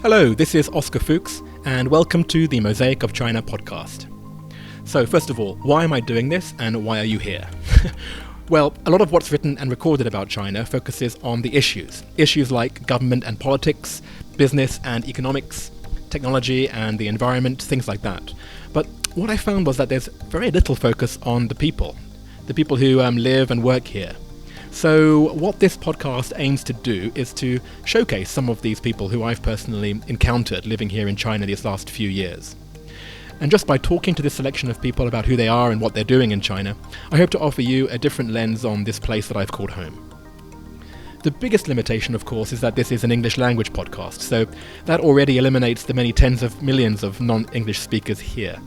Hello, this is Oscar Fuchs, and welcome to the Mosaic of China podcast. So, first of all, why am I doing this, and why are you here? Well, a lot of what's written and recorded about China focuses on the issues. Issues like government and politics, business and economics, technology and the environment, things like that. But what I found was that there's very little focus on the people who live and work here. So what this podcast aims to do is to showcase some of these people who I've personally encountered living here in China these last few years. And just by talking to this selection of people about who they are and what they're doing in China, I hope to offer you a different lens on this place that I've called home. The biggest limitation, of course, is that this is an English language podcast, so that already eliminates the many tens of millions of non-English speakers here.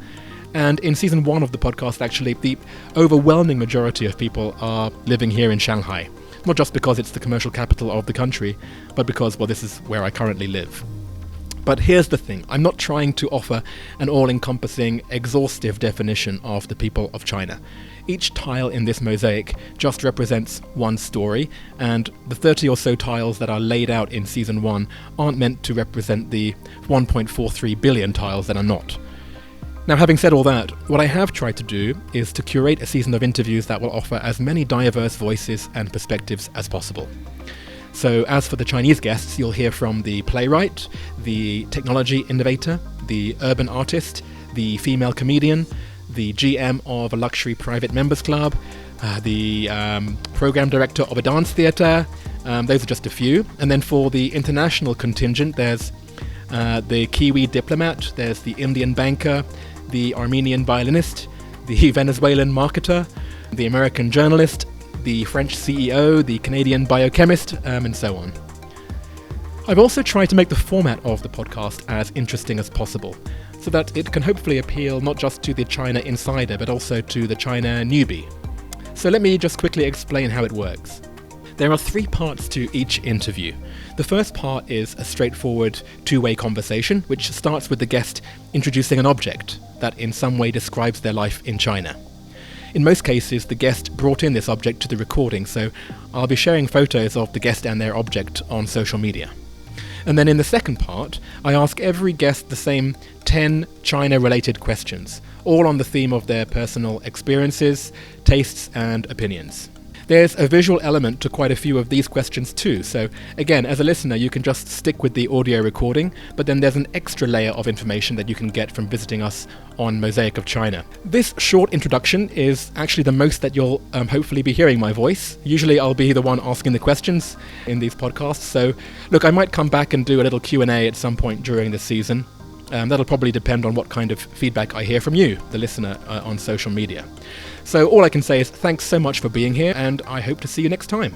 And in season 1 of the podcast, actually, the overwhelming majority of people are living here in Shanghai. Not just because it's the commercial capital of the country, but because, well, this is where I currently live. But here's the thing, I'm not trying to offer an all-encompassing, exhaustive definition of the people of China. Each tile in this mosaic just represents one story, and the 30 or so tiles that are laid out in season 1 aren't meant to represent the 1.43 billion tiles that are not. Now, having said all that, what I have tried to do is to curate a season of interviews that will offer as many diverse voices and perspectives as possible. So, as for the Chinese guests, you'll hear from the playwright, the technology innovator, the urban artist, the female comedian, the GM of a luxury private members club, the program director of a dance theatre. Those are just a few. And then for the international contingent, there's the Kiwi diplomat, there's the Indian banker, the Armenian violinist, the Venezuelan marketer, the American journalist, the French CEO, the Canadian biochemist, and so on. I've also tried to make the format of the podcast as interesting as possible, so that it can hopefully appeal not just to the China insider, but also to the China newbie. So let me just quickly explain how it works. There are 3 parts to each interview. The first part is a straightforward two-way conversation, which starts with the guest introducing an object that in some way describes their life in China. In most cases, the guest brought in this object to the recording, so I'll be sharing photos of the guest and their object on social media. And then in the second part, I ask every guest the same 10 China-related questions, all on the theme of their personal experiences, tastes, and opinions. There's a visual element to quite a few of these questions too, so again, as a listener, you can just stick with the audio recording, but then there's an extra layer of information that you can get from visiting us on Mosaic of China. This short introduction is actually the most that you'll hopefully be hearing my voice. Usually I'll be the one asking the questions in these podcasts, so look, I might come back and do a little Q&A at some point during the season. That'll probably depend on what kind of feedback I hear from you, the listener, on social media. So all I can say is thanks so much for being here, and I hope to see you next time.